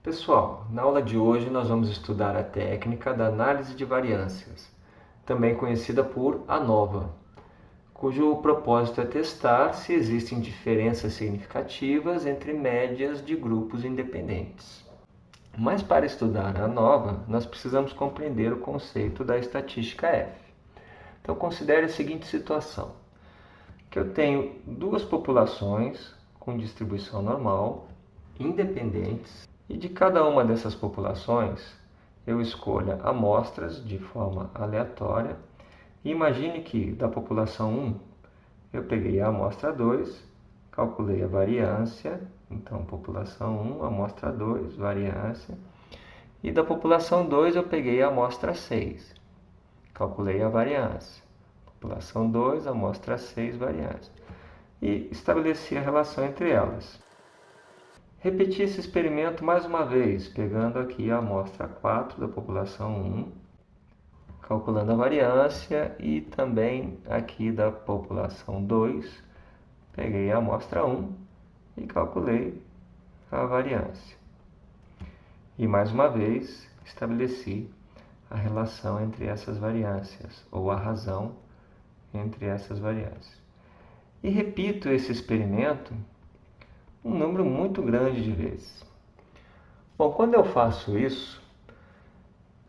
Pessoal, na aula de hoje nós vamos estudar a técnica da análise de variâncias, também conhecida por ANOVA, cujo propósito é testar se existem diferenças significativas entre médias de grupos independentes. Mas para estudar a ANOVA, nós precisamos compreender o conceito da estatística F. Então considere a seguinte situação, que eu tenho duas populações com distribuição normal, independentes, e de cada uma dessas populações eu escolha amostras de forma aleatória. E imagine que da população 1 eu peguei a amostra 2, calculei a variância, então população 1, amostra 2, variância. E da população 2 eu peguei a amostra 6, calculei a variância. População 2, amostra 6, variância. E estabeleci a relação entre elas. Repeti esse experimento mais uma vez, pegando aqui a amostra 4 da população 1, calculando a variância, e também aqui da população 2, peguei a amostra 1 e calculei a variância. E mais uma vez estabeleci a relação entre essas variâncias, ou a razão entre essas variâncias. E repito esse experimento um número muito grande de vezes. Bom, quando eu faço isso,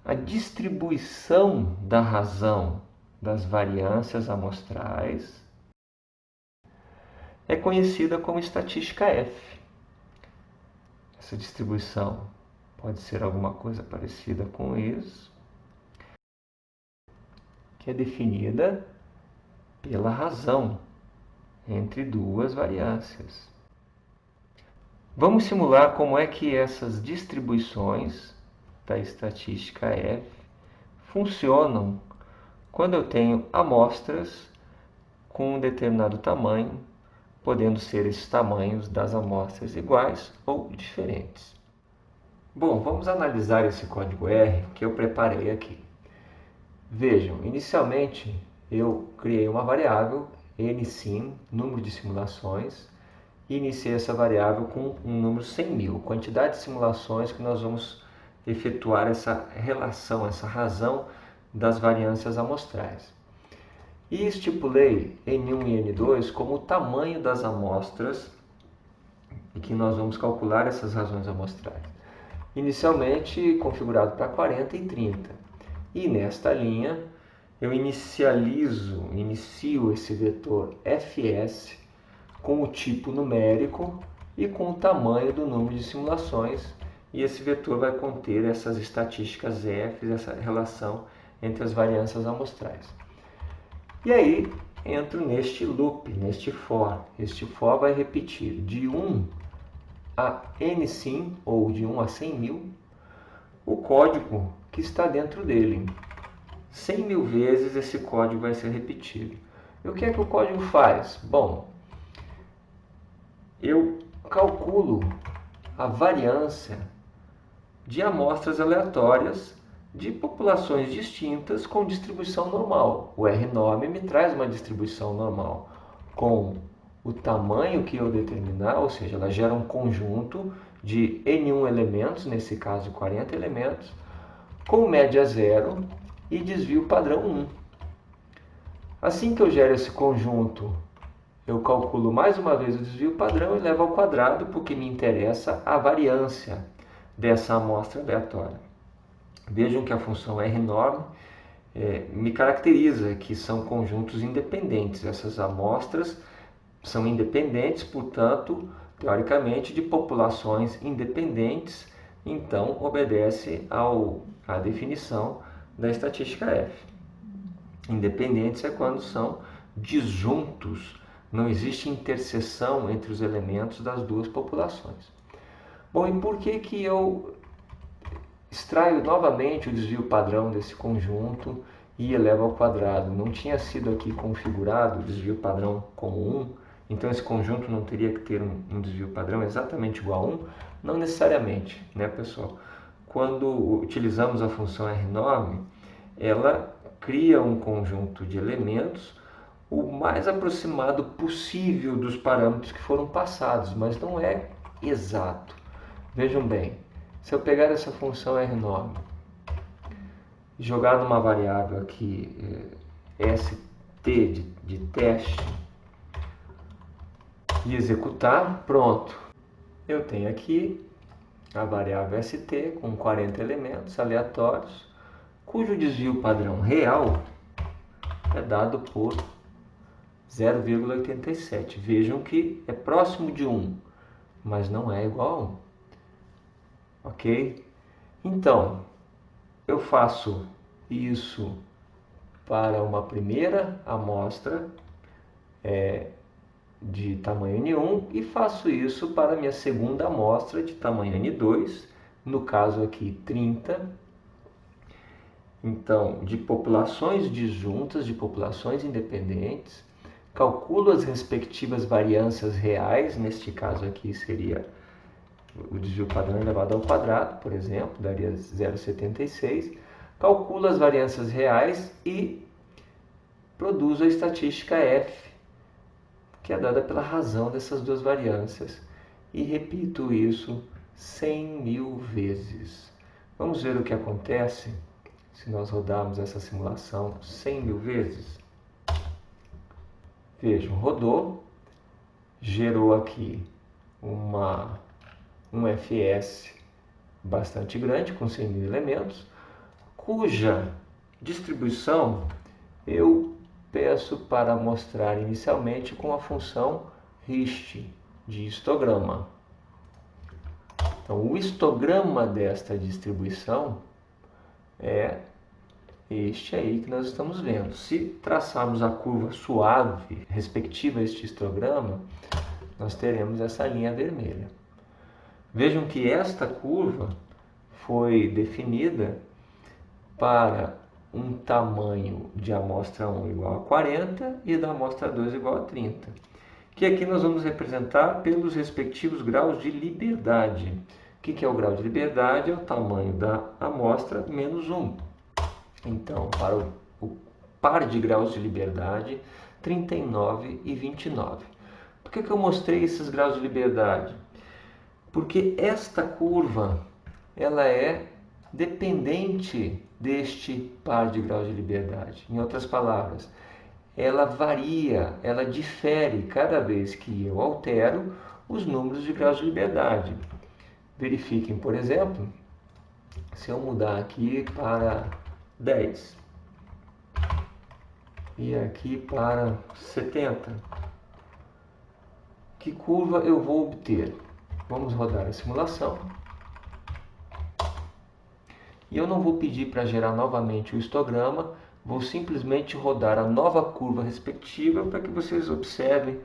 a distribuição da razão das variâncias amostrais é conhecida como estatística F. Essa distribuição pode ser alguma coisa parecida com isso, que é definida pela razão entre duas variâncias. Vamos simular como é que essas distribuições da estatística F funcionam quando eu tenho amostras com um determinado tamanho, podendo ser esses tamanhos das amostras iguais ou diferentes. Bom, vamos analisar esse código R que eu preparei aqui. Vejam, inicialmente eu criei uma variável nsim, número de simulações, e iniciei essa variável com um número 100.000, quantidade de simulações que nós vamos efetuar essa relação, essa razão das variâncias amostrais. E estipulei N1 e N2 como o tamanho das amostras em que nós vamos calcular essas razões amostrais. Inicialmente configurado para 40 e 30. E nesta linha eu inicio esse vetor fs com o tipo numérico e com o tamanho do número de simulações, e esse vetor vai conter essas estatísticas f, essa relação entre as variâncias amostrais. E aí entro neste loop, neste for. Este for vai repetir de 1 a nsim, ou de 1 a 100.000, o código que está dentro dele. 100.000 vezes esse código vai ser repetido. E o que é que o código faz? Bom, eu calculo a variância de amostras aleatórias de populações distintas com distribuição normal. O Rnorm me traz uma distribuição normal com o tamanho que eu determinar, ou seja, ela gera um conjunto de N1 elementos, nesse caso 40 elementos, com média 0 e desvio padrão 1. Assim que eu gero esse conjunto, eu calculo mais uma vez o desvio padrão e levo ao quadrado, porque me interessa a variância dessa amostra aleatória. Vejam que a função Rnorm me caracteriza que são conjuntos independentes. Essas amostras são independentes, portanto, teoricamente, de populações independentes, então obedece à definição da estatística F. Independentes é quando são disjuntos, não existe interseção entre os elementos das duas populações. Bom, e por que eu extraio novamente o desvio padrão desse conjunto e elevo ao quadrado? Não tinha sido aqui configurado o desvio padrão como 1, então esse conjunto não teria que ter um desvio padrão exatamente igual a 1? Não necessariamente, né, pessoal? Quando utilizamos a função Rnorm, ela cria um conjunto de elementos o mais aproximado possível dos parâmetros que foram passados, mas não é exato. Vejam bem, Se eu pegar essa função R9 e jogar numa variável aqui, st de teste, e executar, pronto. Eu tenho aqui a variável st com 40 elementos aleatórios, cujo desvio padrão real é dado por 0,87. Vejam que é próximo de 1, mas não é igual a 1. Ok? Então, eu faço isso para uma primeira amostra de tamanho N1 e faço isso para a minha segunda amostra de tamanho N2, no caso aqui 30. Então, de populações disjuntas, de populações independentes, calculo as respectivas variâncias reais, neste caso aqui seria o desvio padrão elevado ao quadrado, por exemplo, daria 0,76, calculo as variâncias reais e produzo a estatística F, que é dada pela razão dessas duas variâncias, e repito isso 100.000 vezes. Vamos ver o que acontece se nós rodarmos essa simulação 100.000 vezes. Vejam, rodou, gerou aqui um FS bastante grande, com 100.000 elementos, cuja distribuição eu peço para mostrar inicialmente com a função hist, de histograma. Então, o histograma desta distribuição é este aí que nós estamos vendo. Se traçarmos a curva suave respectiva a este histograma, nós teremos essa linha vermelha. Vejam que esta curva foi definida para um tamanho de amostra 1 igual a 40 e da amostra 2 igual a 30, que aqui nós vamos representar pelos respectivos graus de liberdade. O que é o grau de liberdade? É o tamanho da amostra menos 1. Então, para o par de graus de liberdade, 39 e 29. Por que eu mostrei esses graus de liberdade? Porque esta curva ela é dependente deste par de graus de liberdade. Em outras palavras, ela varia, ela difere cada vez que eu altero os números de graus de liberdade. Verifiquem, por exemplo, se eu mudar aqui para 10 e aqui para 70, que curva eu vou obter? Vamos rodar a simulação. E eu não vou pedir para gerar novamente o histograma, vou simplesmente rodar a nova curva respectiva para que vocês observem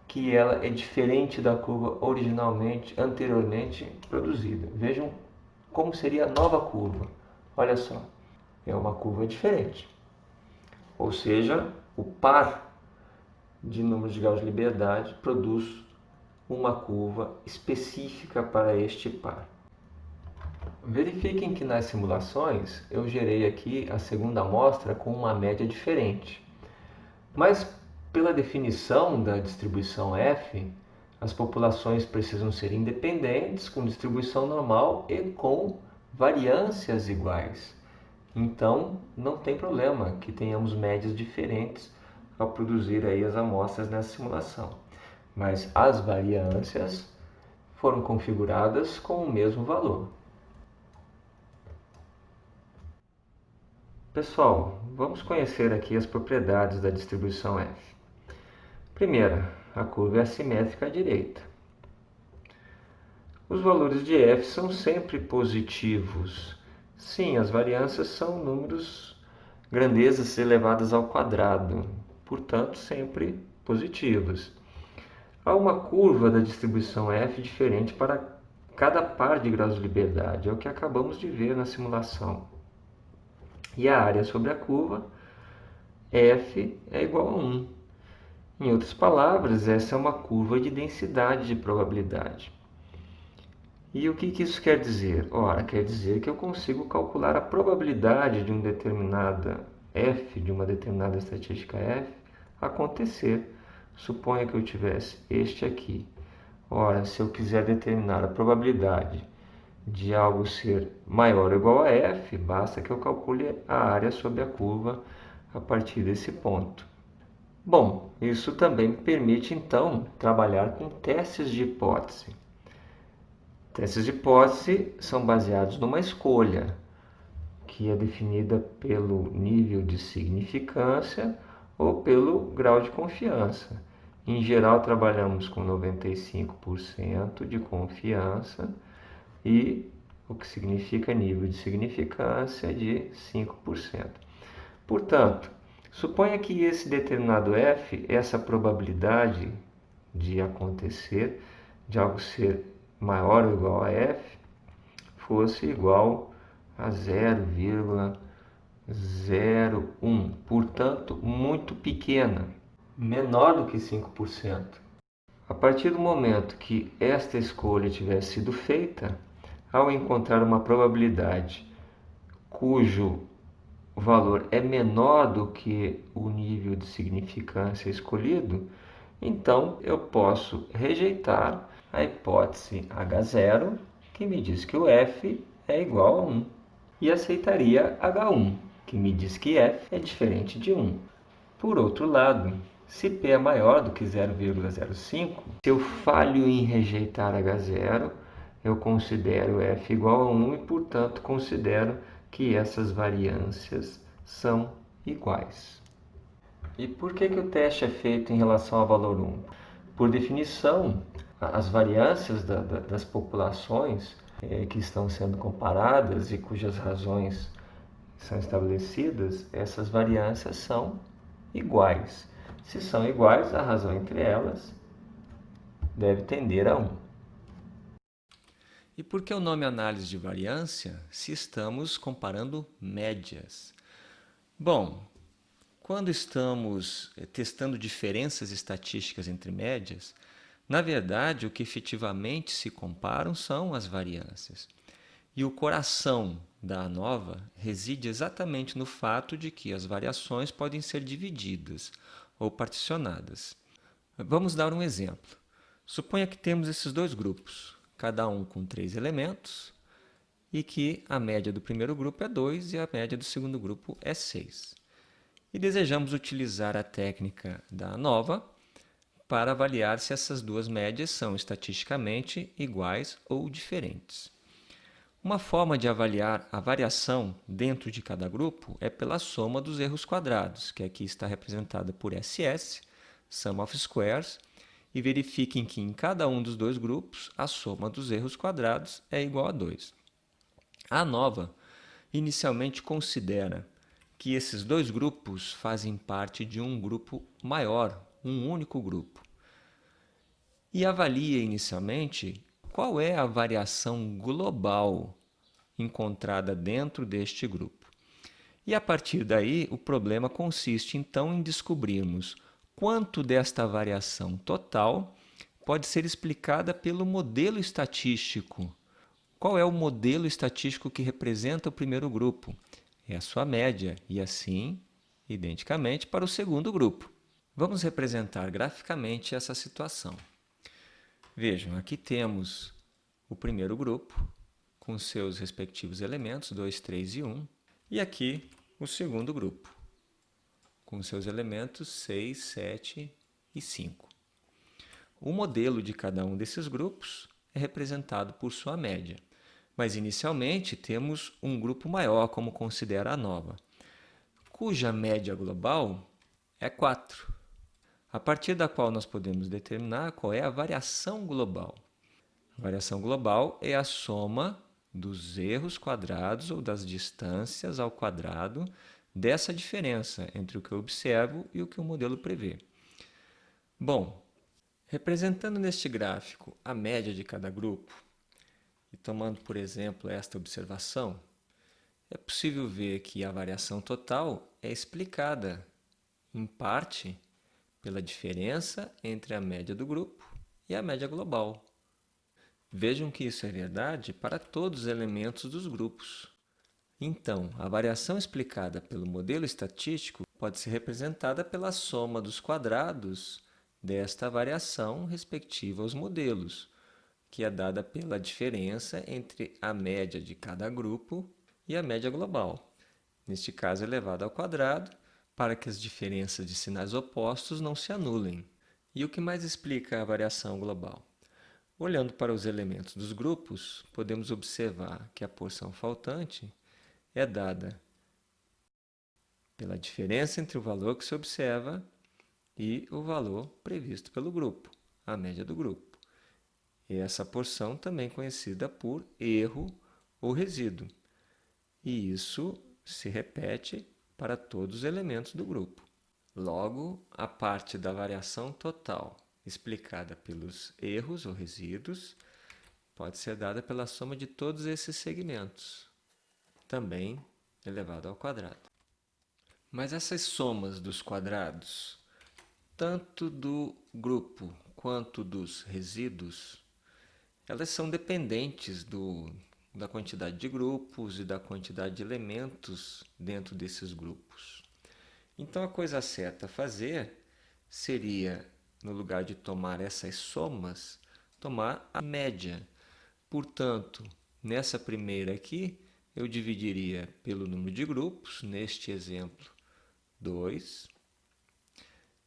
que ela é diferente da curva anteriormente produzida. Vejam como seria a nova curva. Olha só, é uma curva diferente. Ou seja, o par de números de graus de liberdade produz uma curva específica para este par. Verifiquem que nas simulações eu gerei aqui a segunda amostra com uma média diferente. Mas pela definição da distribuição F, as populações precisam ser independentes, com distribuição normal e com variâncias iguais. Então não tem problema que tenhamos médias diferentes ao produzir aí as amostras nessa simulação. Mas as variâncias foram configuradas com o mesmo valor. Pessoal, vamos conhecer aqui as propriedades da distribuição F. Primeira, a curva é assimétrica à direita. Os valores de F são sempre positivos. Sim, as variâncias são números, grandezas elevadas ao quadrado, portanto, sempre positivas. Há uma curva da distribuição F diferente para cada par de graus de liberdade, é o que acabamos de ver na simulação. E a área sobre a curva, F é igual a 1. Em outras palavras, essa é uma curva de densidade de probabilidade. E o que isso quer dizer? Ora, quer dizer que eu consigo calcular a probabilidade de uma determinada estatística F acontecer. Suponha que eu tivesse este aqui. Ora, se eu quiser determinar a probabilidade de algo ser maior ou igual a f, basta que eu calcule a área sobre a curva a partir desse ponto. Bom, isso também me permite, então, trabalhar com testes de hipótese. Testes de hipótese são baseados numa escolha, que é definida pelo nível de significância ou pelo grau de confiança. Em geral, trabalhamos com 95% de confiança e o que significa nível de significância de 5%. Portanto, suponha que esse determinado f, essa probabilidade de acontecer, de algo ser maior ou igual a f, fosse igual a 0,01, portanto, muito pequena, menor do que 5%. A partir do momento que esta escolha tiver sido feita, ao encontrar uma probabilidade cujo valor é menor do que o nível de significância escolhido, então eu posso rejeitar a hipótese H0, que me diz que o f é igual a 1, e aceitaria H1, que me diz que f é diferente de 1. Por outro lado, se p é maior do que 0,05, se eu falho em rejeitar H0, eu considero f igual a 1 e, portanto, considero que essas variâncias são iguais. E por que o teste é feito em relação ao valor 1? Por definição, as variâncias das populações que estão sendo comparadas e cujas razões são estabelecidas, essas variâncias são iguais. Se são iguais, a razão entre elas deve tender a 1. E por que o nome análise de variância se estamos comparando médias? Bom, quando estamos testando diferenças estatísticas entre médias, na verdade o que efetivamente se comparam são as variâncias. E o coração da ANOVA reside exatamente no fato de que as variações podem ser divididas ou particionadas. Vamos dar um exemplo. Suponha que temos esses dois grupos, cada um com 3 elementos, e que a média do primeiro grupo é 2 e a média do segundo grupo é 6. E desejamos utilizar a técnica da ANOVA para avaliar se essas duas médias são estatisticamente iguais ou diferentes. Uma forma de avaliar a variação dentro de cada grupo é pela soma dos erros quadrados, que aqui está representada por SS, Sum of Squares, e verifiquem que em cada um dos dois grupos a soma dos erros quadrados é igual a 2. A ANOVA inicialmente considera que esses dois grupos fazem parte de um grupo maior, um único grupo. E avalia inicialmente qual é a variação global encontrada dentro deste grupo. E a partir daí, o problema consiste então em descobrirmos quanto desta variação total pode ser explicada pelo modelo estatístico. Qual é o modelo estatístico que representa o primeiro grupo? É a sua média, e assim, identicamente, para o segundo grupo. Vamos representar graficamente essa situação. Vejam, aqui temos o primeiro grupo, com seus respectivos elementos, 2, 3 e 1, e aqui o segundo grupo, com seus elementos 6, 7 e 5. O modelo de cada um desses grupos é representado por sua média, mas inicialmente temos um grupo maior, como considera a ANOVA, cuja média global é 4, a partir da qual nós podemos determinar qual é a variação global. A variação global é a soma dos erros quadrados ou das distâncias ao quadrado dessa diferença entre o que eu observo e o que o modelo prevê. Bom, representando neste gráfico a média de cada grupo, e tomando, por exemplo, esta observação, é possível ver que a variação total é explicada, em parte, pela diferença entre a média do grupo e a média global. Vejam que isso é verdade para todos os elementos dos grupos. Então, a variação explicada pelo modelo estatístico pode ser representada pela soma dos quadrados desta variação respectiva aos modelos, que é dada pela diferença entre a média de cada grupo e a média global, neste caso elevado ao quadrado, para que as diferenças de sinais opostos não se anulem. E o que mais explica a variação global? Olhando para os elementos dos grupos, podemos observar que a porção faltante é dada pela diferença entre o valor que se observa e o valor previsto pelo grupo, a média do grupo. E essa porção também conhecida por erro ou resíduo. E isso se repete para todos os elementos do grupo. Logo, a parte da variação total, explicada pelos erros ou resíduos, pode ser dada pela soma de todos esses segmentos, também elevado ao quadrado. Mas essas somas dos quadrados, tanto do grupo quanto dos resíduos, elas são dependentes da quantidade de grupos e da quantidade de elementos dentro desses grupos. Então, a coisa certa a fazer seria, no lugar de tomar essas somas, tomar a média. Portanto, nessa primeira aqui, eu dividiria pelo número de grupos, neste exemplo, 2.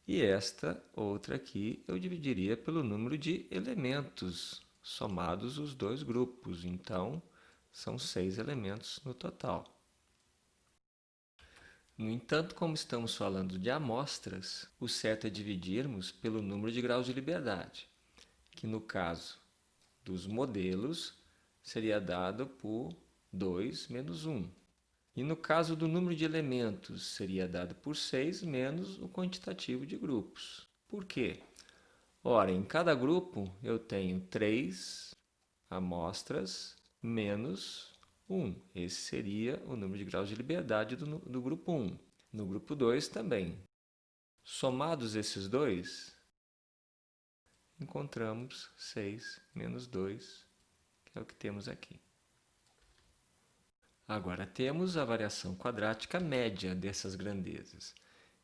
E esta outra aqui eu dividiria pelo número de elementos, somados os dois grupos. Então, são 6 elementos no total. No entanto, como estamos falando de amostras, o certo é dividirmos pelo número de graus de liberdade, que no caso dos modelos seria dado por 2 menos 1. E no caso do número de elementos, seria dado por 6 menos o quantitativo de grupos. Por quê? Ora, em cada grupo eu tenho 3 amostras menos 1. Esse seria o número de graus de liberdade do grupo 1. No grupo 2 também. Somados esses dois, encontramos 6 menos 2, que é o que temos aqui. Agora temos a variação quadrática média dessas grandezas.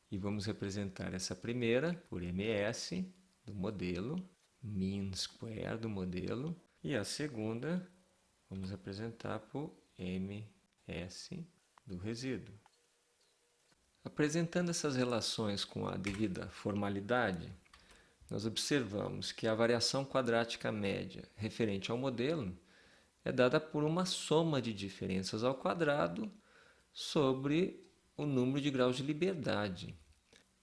E vamos representar essa primeira por ms do modelo, mean square do modelo, e a segunda vamos representar por ms do resíduo. Apresentando essas relações com a devida formalidade, nós observamos que a variação quadrática média referente ao modelo é dada por uma soma de diferenças ao quadrado sobre o número de graus de liberdade.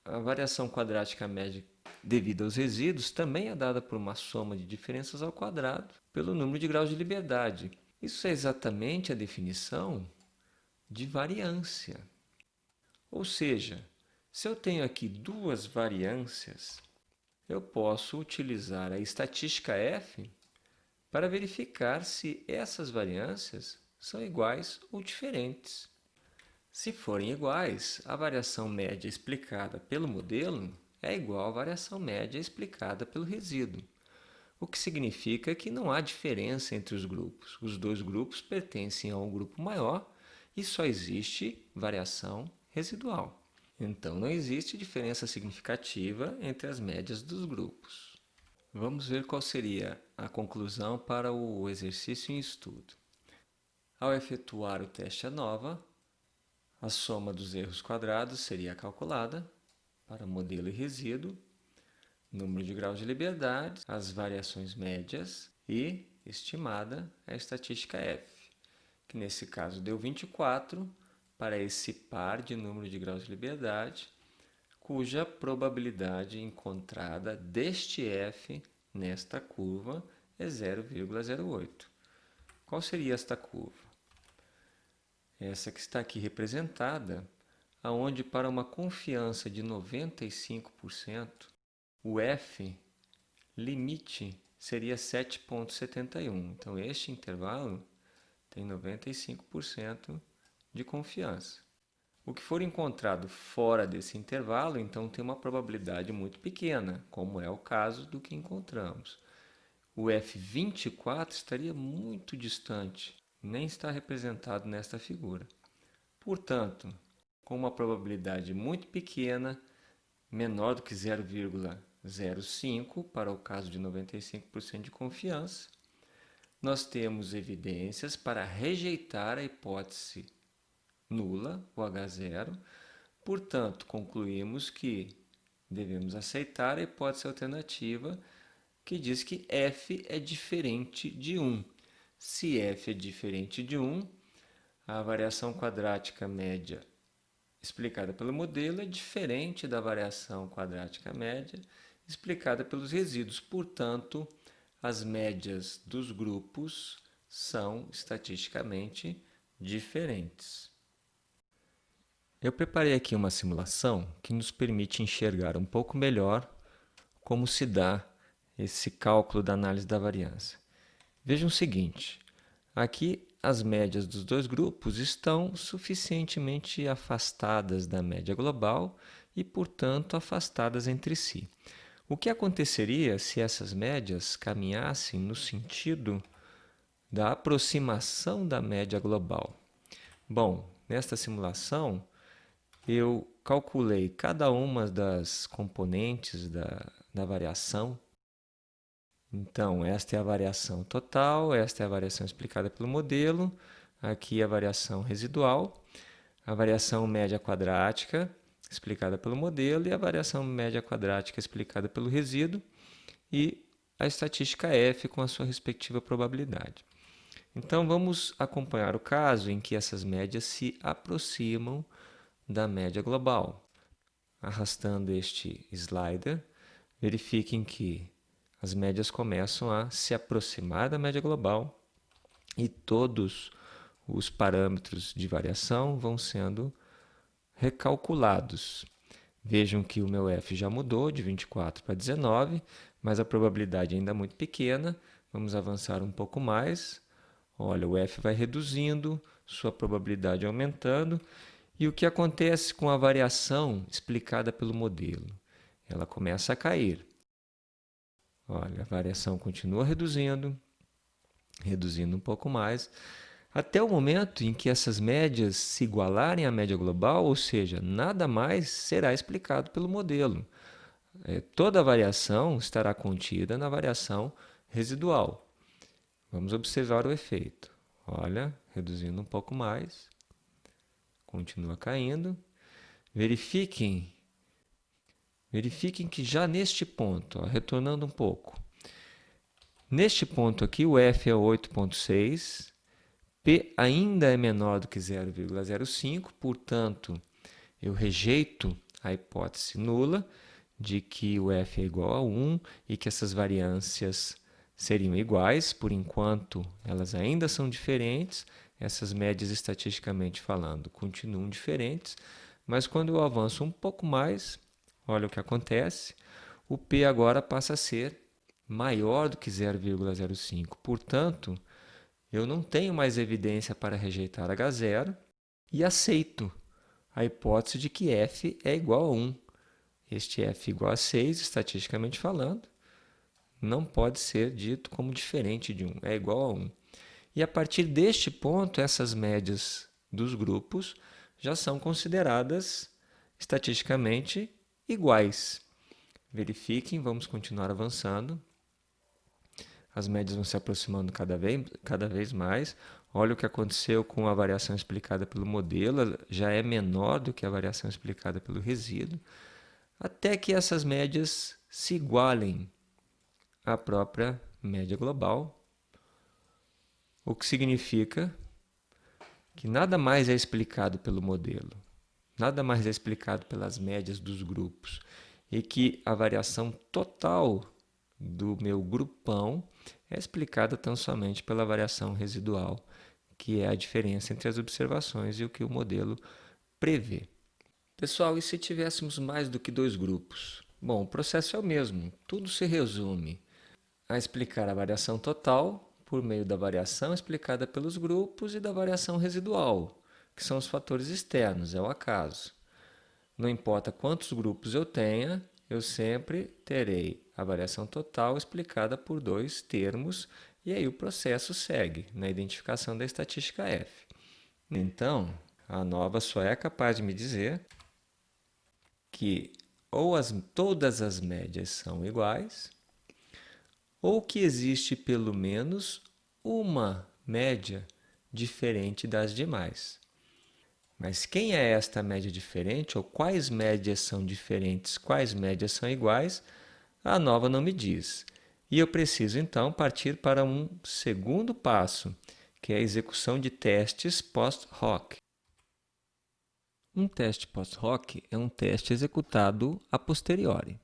A variação quadrática média devida aos resíduos também é dada por uma soma de diferenças ao quadrado pelo número de graus de liberdade. Isso é exatamente a definição de variância. Ou seja, se eu tenho aqui duas variâncias, eu posso utilizar a estatística F para verificar se essas variâncias são iguais ou diferentes. Se forem iguais, a variação média explicada pelo modelo é igual à variação média explicada pelo resíduo, o que significa que não há diferença entre os grupos. Os dois grupos pertencem a um grupo maior e só existe variação residual. Então, não existe diferença significativa entre as médias dos grupos. Vamos ver qual seria a conclusão para o exercício em estudo. Ao efetuar o teste ANOVA, a soma dos erros quadrados seria calculada para modelo e resíduo, número de graus de liberdade, as variações médias e estimada a estatística F, que nesse caso deu 24 para esse par de número de graus de liberdade, cuja probabilidade encontrada deste F nesta curva é 0,08. Qual seria esta curva? Essa que está aqui representada, aonde para uma confiança de 95%, o F limite seria 7,71. Então, este intervalo tem 95% de confiança. O que for encontrado fora desse intervalo, então tem uma probabilidade muito pequena, como é o caso do que encontramos. O F24 estaria muito distante, nem está representado nesta figura. Portanto, com uma probabilidade muito pequena, menor do que 0,05 para o caso de 95% de confiança, nós temos evidências para rejeitar a hipótese nula, o H0. Portanto, concluímos que devemos aceitar a hipótese alternativa que diz que f é diferente de 1. Se f é diferente de 1, a variação quadrática média explicada pelo modelo é diferente da variação quadrática média explicada pelos resíduos. Portanto, as médias dos grupos são estatisticamente diferentes. Eu preparei aqui uma simulação que nos permite enxergar um pouco melhor como se dá esse cálculo da análise da variância. Vejam o seguinte, aqui as médias dos dois grupos estão suficientemente afastadas da média global e, portanto, afastadas entre si. O que aconteceria se essas médias caminhassem no sentido da aproximação da média global? Bom, nesta simulação, eu calculei cada uma das componentes da variação. Então, esta é a variação total, esta é a variação explicada pelo modelo, aqui a variação residual, a variação média quadrática explicada pelo modelo e a variação média quadrática explicada pelo resíduo e a estatística F com a sua respectiva probabilidade. Então, vamos acompanhar o caso em que essas médias se aproximam da média global. Arrastando este slider, verifiquem que as médias começam a se aproximar da média global e todos os parâmetros de variação vão sendo recalculados. Vejam que o meu f já mudou de 24 para 19, mas a probabilidade ainda é muito pequena. Vamos avançar um pouco mais. Olha, o f vai reduzindo, sua probabilidade aumentando. E o que acontece com a variação explicada pelo modelo? Ela começa a cair. Olha, a variação continua reduzindo um pouco mais, até o momento em que essas médias se igualarem à média global, ou seja, nada mais será explicado pelo modelo. Toda a variação estará contida na variação residual. Vamos observar o efeito. Olha, reduzindo um pouco mais, continua caindo. Verifiquem que já neste ponto, retornando um pouco, neste ponto aqui o f é 8,6, P ainda é menor do que 0,05, portanto, eu rejeito a hipótese nula de que o f é igual a 1 e que essas variâncias seriam iguais. Por enquanto, elas ainda são diferentes, essas médias estatisticamente falando continuam diferentes, mas quando eu avanço um pouco mais, olha o que acontece, o P agora passa a ser maior do que 0,05. Portanto, eu não tenho mais evidência para rejeitar H0 e aceito a hipótese de que f é igual a 1. Este f igual a 6, estatisticamente falando, não pode ser dito como diferente de 1, é igual a 1. E a partir deste ponto, essas médias dos grupos já são consideradas estatisticamente iguais. Verifiquem, vamos continuar avançando. As médias vão se aproximando cada vez mais. Olha o que aconteceu com a variação explicada pelo modelo, ela já é menor do que a variação explicada pelo resíduo, até que essas médias se igualem à própria média global, o que significa que nada mais é explicado pelo modelo, nada mais é explicado pelas médias dos grupos, e que a variação total do meu grupão é explicada tão somente pela variação residual, que é a diferença entre as observações e o que o modelo prevê. Pessoal, e se tivéssemos mais do que dois grupos? Bom, o processo é o mesmo, tudo se resume a explicar a variação total por meio da variação explicada pelos grupos e da variação residual, que são os fatores externos, é o acaso. Não importa quantos grupos eu tenha, eu sempre terei a variação total explicada por dois termos, e aí o processo segue na identificação da estatística F. Então, a ANOVA só é capaz de me dizer que ou todas as médias são iguais, ou que existe pelo menos uma média diferente das demais. Mas quem é esta média diferente, ou quais médias são diferentes, quais médias são iguais, a ANOVA não me diz. E eu preciso então partir para um segundo passo, que é a execução de testes post-hoc. Um teste post-hoc é um teste executado a posteriori.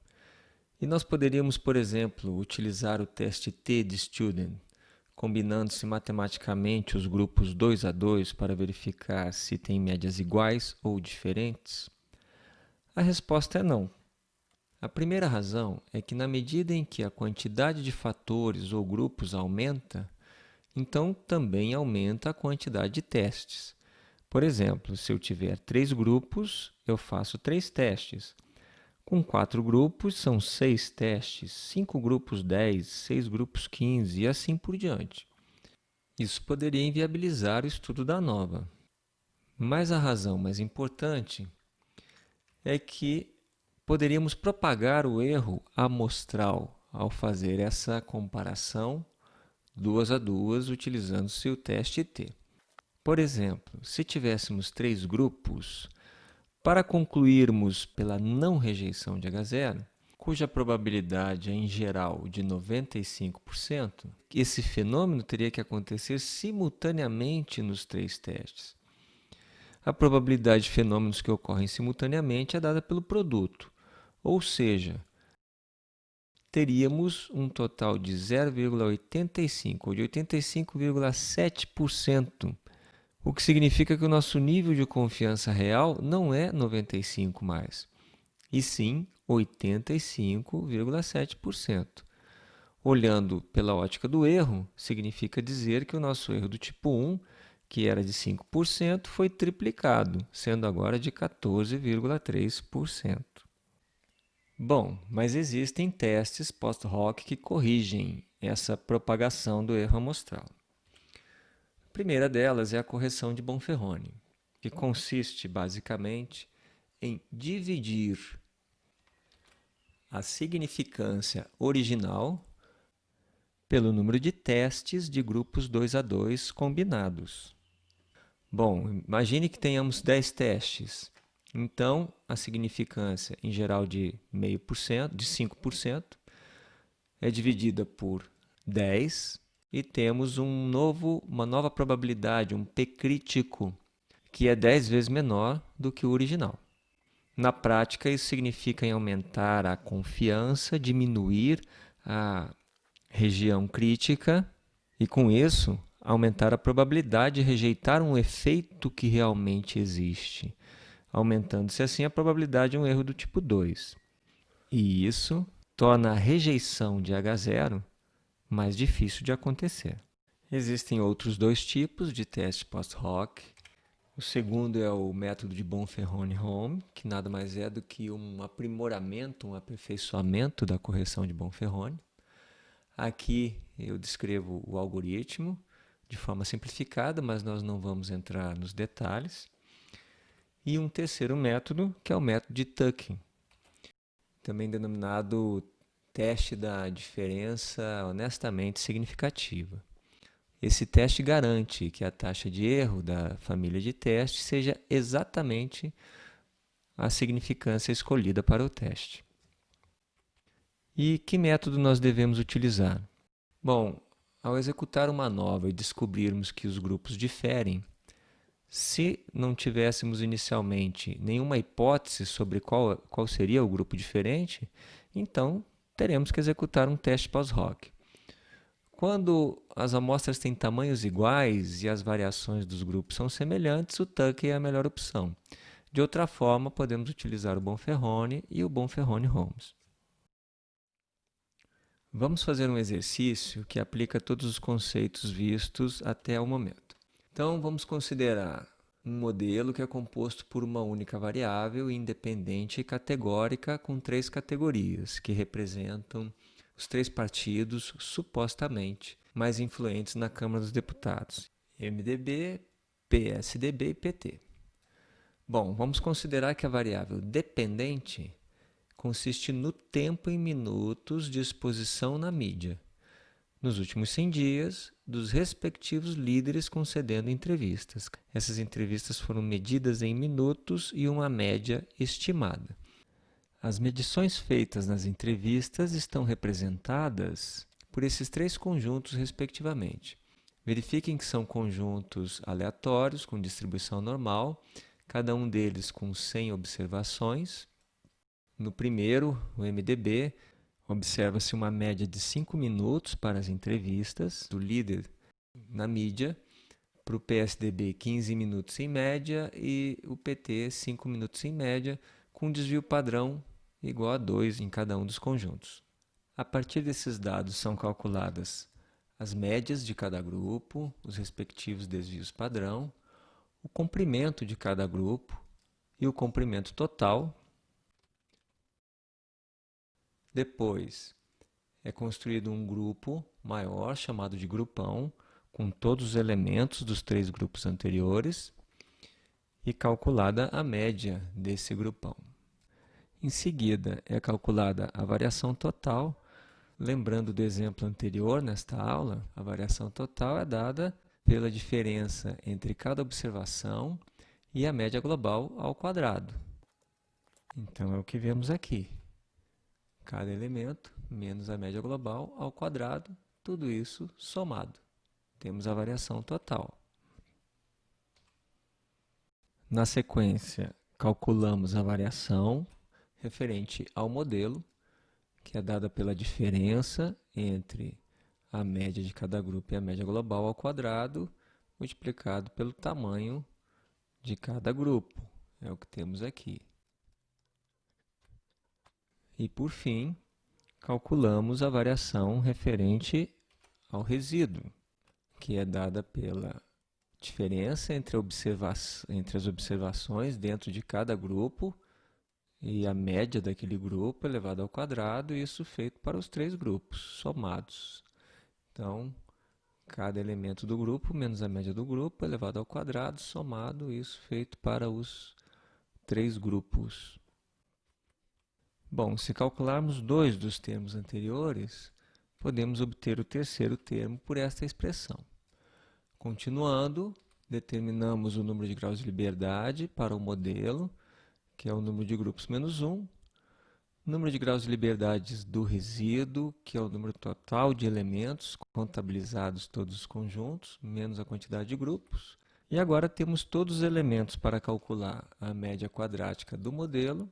E nós poderíamos, por exemplo, utilizar o teste T de Student, combinando-se matematicamente os grupos 2 a 2 para verificar se têm médias iguais ou diferentes? A resposta é não. A primeira razão é que, na medida em que a quantidade de fatores ou grupos aumenta, então também aumenta a quantidade de testes. Por exemplo, se eu tiver 3 grupos, eu faço 3 testes. Com 4 grupos, são 6 testes, 5 grupos 10, 6 grupos 15 e assim por diante. Isso poderia inviabilizar o estudo da ANOVA. Mas a razão mais importante é que poderíamos propagar o erro amostral ao fazer essa comparação 2 a 2 utilizando-se o teste T. Por exemplo, se tivéssemos 3 grupos, para concluirmos pela não rejeição de H0, cuja probabilidade é em geral de 95%, esse fenômeno teria que acontecer simultaneamente nos 3 testes. A probabilidade de fenômenos que ocorrem simultaneamente é dada pelo produto, ou seja, teríamos um total de 0,85 ou de 85,7%, o que significa que o nosso nível de confiança real não é 95 mais, e sim 85,7%. Olhando pela ótica do erro, significa dizer que o nosso erro do tipo 1, que era de 5%, foi triplicado, sendo agora de 14,3%. Bom, mas existem testes post-hoc que corrigem essa propagação do erro amostral. A primeira delas é a correção de Bonferroni, que consiste basicamente em dividir a significância original pelo número de testes de grupos 2 a 2 combinados. Bom, imagine que tenhamos 10 testes. Então, a significância em geral de 0,5%, de 5%, é dividida por 10 e temos uma nova probabilidade, um P crítico, que é 10 vezes menor do que o original. Na prática, isso significa em aumentar a confiança, diminuir a região crítica e, com isso, aumentar a probabilidade de rejeitar um efeito que realmente existe, aumentando-se assim a probabilidade de um erro do tipo 2. E isso torna a rejeição de H0 mais difícil de acontecer. Existem outros 2 tipos de teste post-hoc. O segundo é o método de Bonferroni-Home, que nada mais é do que um aprimoramento, um aperfeiçoamento da correção de Bonferroni. Aqui eu descrevo o algoritmo de forma simplificada, mas nós não vamos entrar nos detalhes. E um terceiro método, que é o método de Tuckey, também denominado teste da diferença honestamente significativa. Esse teste garante que a taxa de erro da família de testes seja exatamente a significância escolhida para o teste. E que método nós devemos utilizar? Bom, ao executar uma ANOVA e descobrirmos que os grupos diferem, se não tivéssemos inicialmente nenhuma hipótese sobre qual seria o grupo diferente, então teremos que executar um teste post-hoc. Quando as amostras têm tamanhos iguais e as variações dos grupos são semelhantes, o Tuckey é a melhor opção. De outra forma, podemos utilizar o Bonferroni e o Bonferroni-Holmes. Vamos fazer um exercício que aplica todos os conceitos vistos até o momento. Então, vamos considerar um modelo que é composto por uma única variável independente e categórica com 3 categorias, que representam os 3 partidos supostamente mais influentes na Câmara dos Deputados: MDB, PSDB e PT. Bom, vamos considerar que a variável dependente consiste no tempo em minutos de exposição na mídia. Nos últimos 100 dias, dos respectivos líderes concedendo entrevistas. Essas entrevistas foram medidas em minutos e uma média estimada. As medições feitas nas entrevistas estão representadas por esses 3 conjuntos, respectivamente. Verifiquem que são conjuntos aleatórios, com distribuição normal, cada um deles com 100 observações. No primeiro, o MDB, observa-se uma média de 5 minutos para as entrevistas do líder na mídia. Para o PSDB, 15 minutos em média e o PT, 5 minutos em média, com desvio padrão igual a 2 em cada um dos conjuntos. A partir desses dados são calculadas as médias de cada grupo, os respectivos desvios padrão, o comprimento de cada grupo e o comprimento total. Depois é construído um grupo maior, chamado de grupão, com todos os elementos dos 3 grupos anteriores e calculada a média desse grupão. Em seguida, é calculada a variação total. Lembrando do exemplo anterior, nesta aula, a variação total é dada pela diferença entre cada observação e a média global ao quadrado. Então, é o que vemos aqui. Cada elemento menos a média global ao quadrado, tudo isso somado. Temos a variação total. Na sequência, calculamos a variação referente ao modelo, que é dada pela diferença entre a média de cada grupo e a média global ao quadrado, multiplicado pelo tamanho de cada grupo. É o que temos aqui. E, por fim, calculamos a variação referente ao resíduo, que é dada pela diferença entre as observações dentro de cada grupo e a média daquele grupo elevado ao quadrado, isso feito para os 3 grupos somados. Então, cada elemento do grupo menos a média do grupo elevado ao quadrado, somado, isso feito para os 3 grupos. Bom, se calcularmos 2 dos termos anteriores, podemos obter o terceiro termo por esta expressão. Continuando, determinamos o número de graus de liberdade para o modelo, que é o número de grupos menos 1, número de graus de liberdades do resíduo, que é o número total de elementos contabilizados todos os conjuntos, menos a quantidade de grupos. E agora temos todos os elementos para calcular a média quadrática do modelo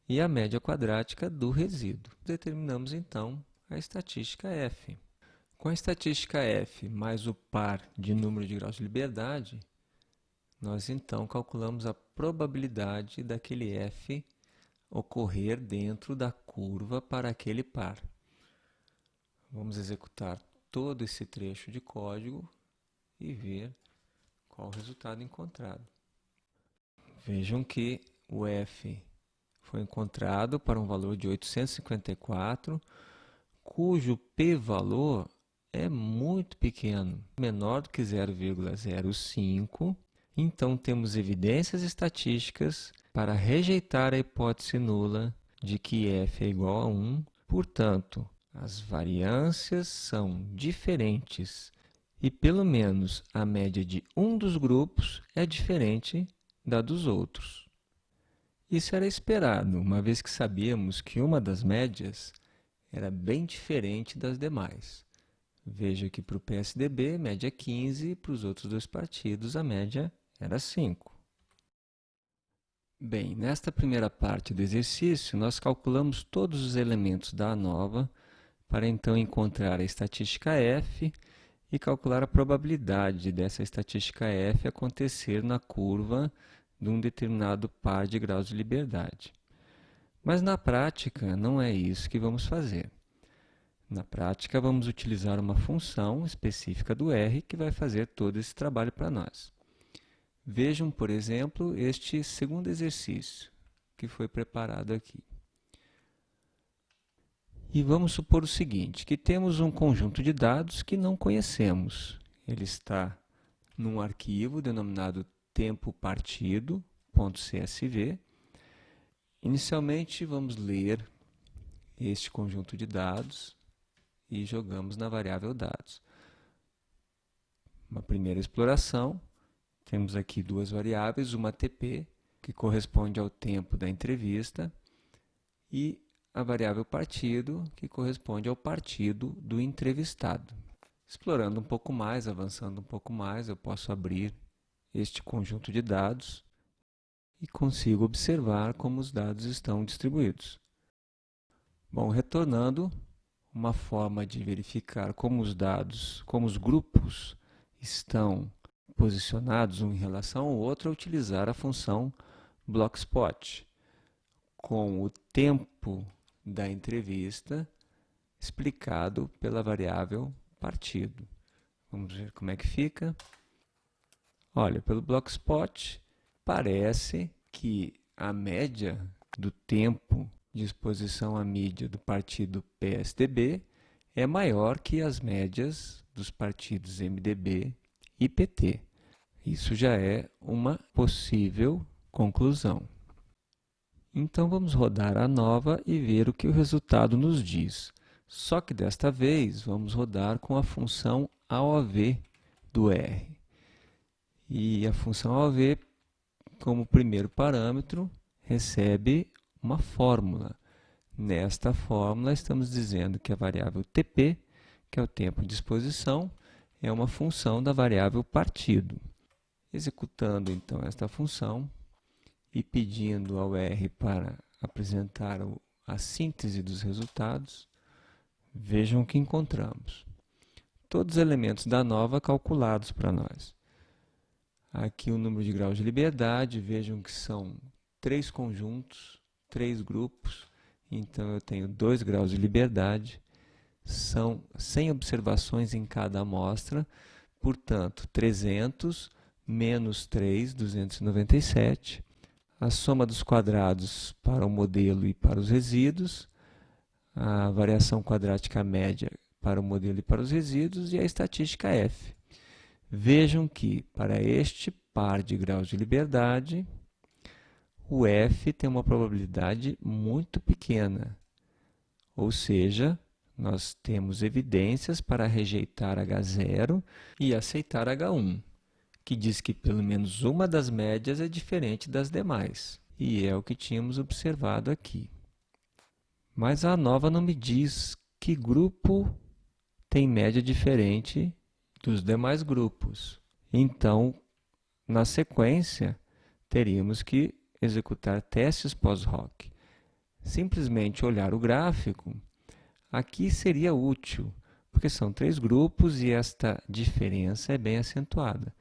e a média quadrática do resíduo. Determinamos, então, a estatística F. Com a estatística F mais o par de número de graus de liberdade, nós, então, calculamos a probabilidade daquele F ocorrer dentro da curva para aquele par. Vamos executar todo esse trecho de código e ver qual o resultado encontrado. Vejam que o F foi encontrado para um valor de 854, cujo p-valor é muito pequeno, menor do que 0,05. Então, temos evidências estatísticas para rejeitar a hipótese nula de que f é igual a 1. Portanto, as variâncias são diferentes e, pelo menos, a média de um dos grupos é diferente da dos outros. Isso era esperado, uma vez que sabíamos que uma das médias era bem diferente das demais. Veja que para o PSDB, média é 15, e para os outros 2 partidos, a média era 5. Bem, nesta primeira parte do exercício, nós calculamos todos os elementos da ANOVA para então encontrar a estatística F e calcular a probabilidade dessa estatística F acontecer na curva de um determinado par de graus de liberdade. Mas na prática não é isso que vamos fazer. Na prática, vamos utilizar uma função específica do R que vai fazer todo esse trabalho para nós. Vejam, por exemplo, este segundo exercício que foi preparado aqui. E vamos supor o seguinte, que temos um conjunto de dados que não conhecemos. Ele está num arquivo denominado tempopartido.csv. Inicialmente, vamos ler este conjunto de dados e jogamos na variável dados. uma primeira exploração. Temos aqui duas variáveis, uma TP, que corresponde ao tempo da entrevista, e a variável partido, que corresponde ao partido do entrevistado. Explorando um pouco mais, avançando um pouco mais, eu posso abrir este conjunto de dados e consigo observar como os dados estão distribuídos. Bom, retornando, uma forma de verificar como os dados, como os grupos estão posicionados um em relação ao outro é utilizar a função BlockSpot, com o tempo da entrevista explicado pela variável partido. Vamos ver como é que fica. Olha, pelo BlockSpot, parece que a média do tempo de exposição à mídia do partido PSDB é maior que as médias dos partidos MDB e PT. Isso já é uma possível conclusão. Então vamos rodar a nova e ver o que o resultado nos diz. Só que desta vez vamos rodar com a função AOV do R. E a função AOV, como primeiro parâmetro, recebe uma fórmula. Nesta fórmula estamos dizendo que a variável TP, que é o tempo de exposição, é uma função da variável partido. Executando então esta função e pedindo ao R para apresentar a síntese dos resultados, vejam o que encontramos. Todos os elementos da nova calculados para nós. Aqui o número de graus de liberdade, vejam que são 3 conjuntos, 3 grupos, então eu tenho 2 graus de liberdade, são 100 observações em cada amostra, portanto 300 menos 3, 297, a soma dos quadrados para o modelo e para os resíduos, a variação quadrática média para o modelo e para os resíduos e a estatística F. Vejam que, para este par de graus de liberdade, o F tem uma probabilidade muito pequena, ou seja, nós temos evidências para rejeitar H0 e aceitar H1, que diz que pelo menos uma das médias é diferente das demais, e é o que tínhamos observado aqui. Mas a ANOVA não me diz que grupo tem média diferente dos demais grupos. Então, na sequência, teríamos que executar testes pós-hoc. Simplesmente olhar o gráfico, aqui seria útil, porque são 3 grupos e esta diferença é bem acentuada.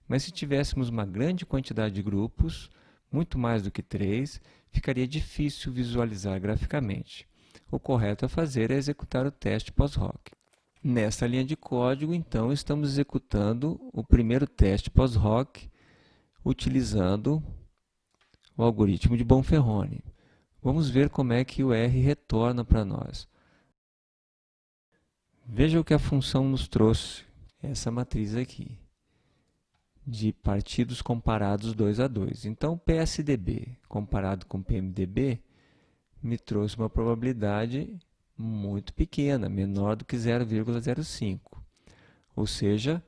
Mas se tivéssemos uma grande quantidade de grupos, muito mais do que 3, ficaria difícil visualizar graficamente. O correto a fazer é executar o teste pós-hoc. Nesta linha de código, então, estamos executando o primeiro teste pós-hoc utilizando o algoritmo de Bonferroni. Vamos ver como é que o R retorna para nós. Veja o que a função nos trouxe, essa matriz aqui, de partidos comparados 2 a 2. Então, PSDB comparado com PMDB me trouxe uma probabilidade muito pequena, menor do que 0,05. Ou seja,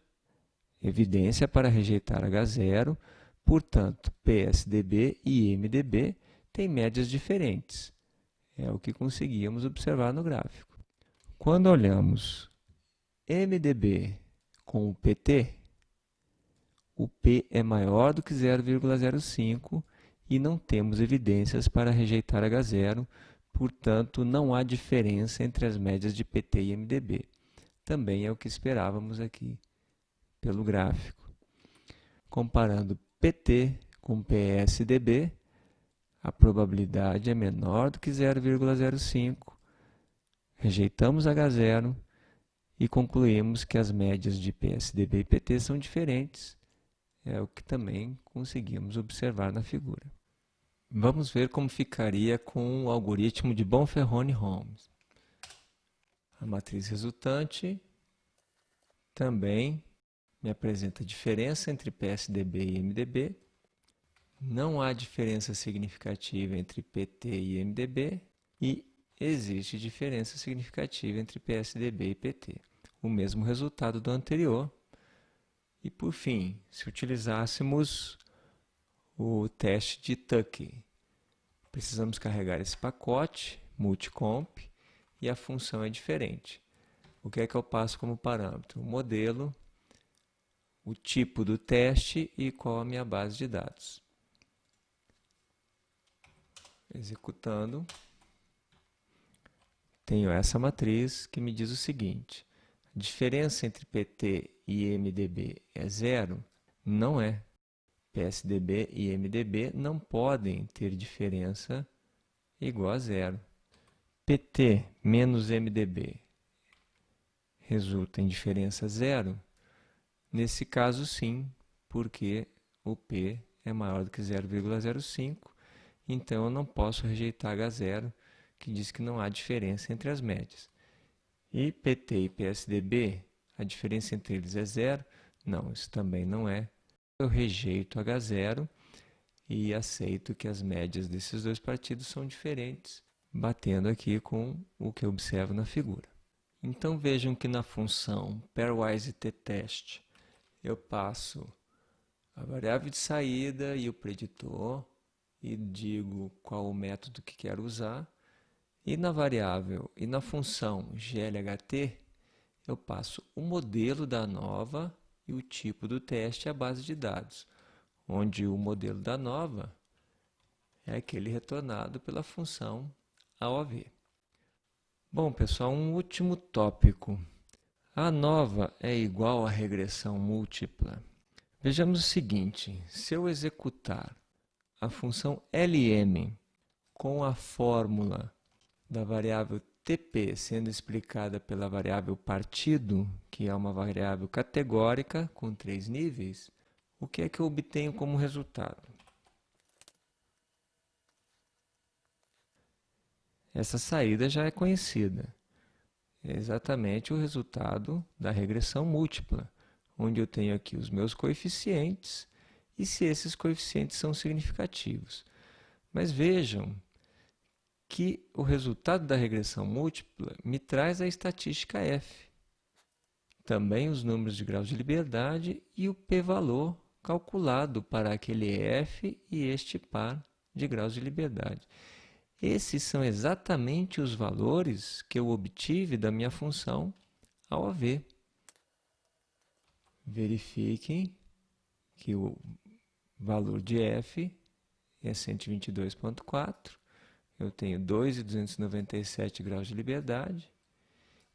evidência para rejeitar H0, portanto, PSDB e MDB têm médias diferentes. É o que conseguíamos observar no gráfico. Quando olhamos MDB com o PT, o P é maior do que 0,05 e não temos evidências para rejeitar H0, portanto, não há diferença entre as médias de PT e MDB. Também é o que esperávamos aqui pelo gráfico. Comparando PT com PSDB, a probabilidade é menor do que 0,05. Rejeitamos H0 e concluímos que as médias de PSDB e PT são diferentes. É o que também conseguimos observar na figura. Vamos ver como ficaria com o algoritmo de Bonferroni-Holmes. A matriz resultante também me apresenta diferença entre PSDB e MDB. Não há diferença significativa entre PT e MDB e existe diferença significativa entre PSDB e PT. O mesmo resultado do anterior. E por fim, se utilizássemos o teste de Tuckey, precisamos carregar esse pacote, multicomp, e a função é diferente. O que é que eu passo como parâmetro? O modelo, o tipo do teste e qual a minha base de dados. Executando, tenho essa matriz que me diz o seguinte: a diferença entre PT e MDB é zero? Não é. PSDB e MDB não podem ter diferença igual a zero. PT menos MDB resulta em diferença zero? Nesse caso, sim, porque o P é maior do que 0,05, então eu não posso rejeitar H0, que diz que não há diferença entre as médias. E PT e PSDB, a diferença entre eles é zero? Não, isso também não é. Eu rejeito H0 e aceito que as médias desses dois partidos são diferentes, batendo aqui com o que eu observo na figura. Então vejam que na função pairwise ttest eu passo a variável de saída e o preditor e digo qual o método que quero usar. E na variável e na função glht eu passo o modelo da ANOVA e o tipo do teste à base de dados, onde o modelo da ANOVA é aquele retornado pela função AOV. Bom, pessoal, um último tópico. A ANOVA é igual à regressão múltipla? Vejamos o seguinte: se eu executar a função LM com a fórmula da variável TP sendo explicada pela variável partido, que é uma variável categórica com 3 níveis, o que é que eu obtenho como resultado? Essa saída já é conhecida. É exatamente o resultado da regressão múltipla, onde eu tenho aqui os meus coeficientes e se esses coeficientes são significativos. Mas vejam que o resultado da regressão múltipla me traz a estatística F, também os números de graus de liberdade e o p-valor calculado para aquele F e este par de graus de liberdade. Esses são exatamente os valores que eu obtive da minha função AOV. Verifiquem que o valor de F é 122,4. Eu tenho 2.297 graus de liberdade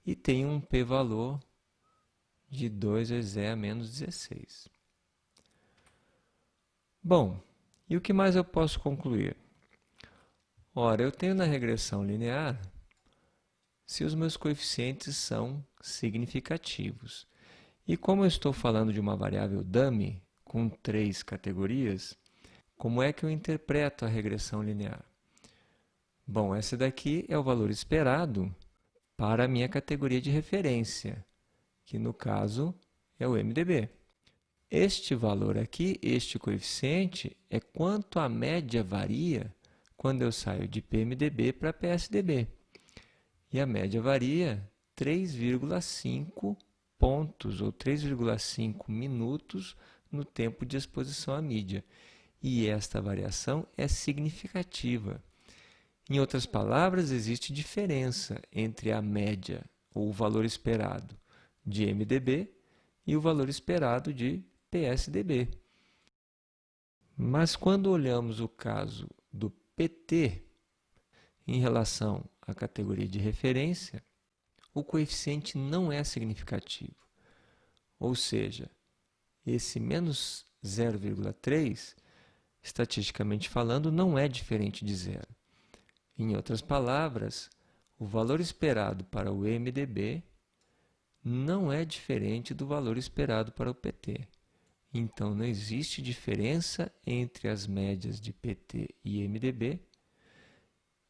e tenho um p-valor de 2 vezes E a menos 16. Bom, e o que mais eu posso concluir? Ora, eu tenho na regressão linear se os meus coeficientes são significativos. E como eu estou falando de uma variável dummy com 3 categorias, como é que eu interpreto a regressão linear? Bom, esse daqui é o valor esperado para a minha categoria de referência, que no caso é o MDB. Este valor aqui, este coeficiente, é quanto a média varia quando eu saio de PMDB para PSDB. E a média varia 3,5 pontos ou 3,5 minutos no tempo de exposição à mídia. E esta variação é significativa. Em outras palavras, existe diferença entre a média ou o valor esperado de MDB e o valor esperado de PSDB. Mas quando olhamos o caso do PT em relação à categoria de referência, o coeficiente não é significativo. Ou seja, esse menos 0,3, estatisticamente falando, não é diferente de zero. Em outras palavras, o valor esperado para o MDB não é diferente do valor esperado para o PT. Então, não existe diferença entre as médias de PT e MDB.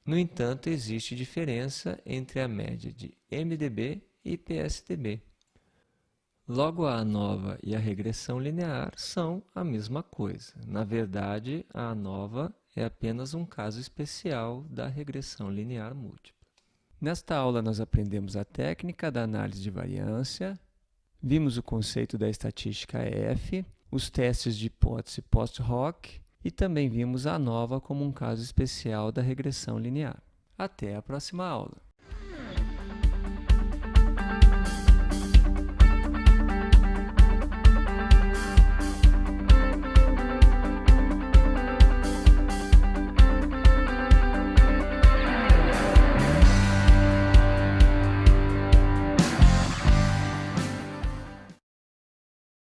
No entanto, existe diferença entre a média de MDB e PSDB. Logo, a ANOVA e a regressão linear são a mesma coisa. Na verdade, a ANOVA é apenas um caso especial da regressão linear múltipla. Nesta aula, nós aprendemos a técnica da análise de variância, Vimos o conceito da estatística F, os testes de hipótese post-hoc e também vimos a ANOVA como um caso especial da regressão linear. Até a próxima aula!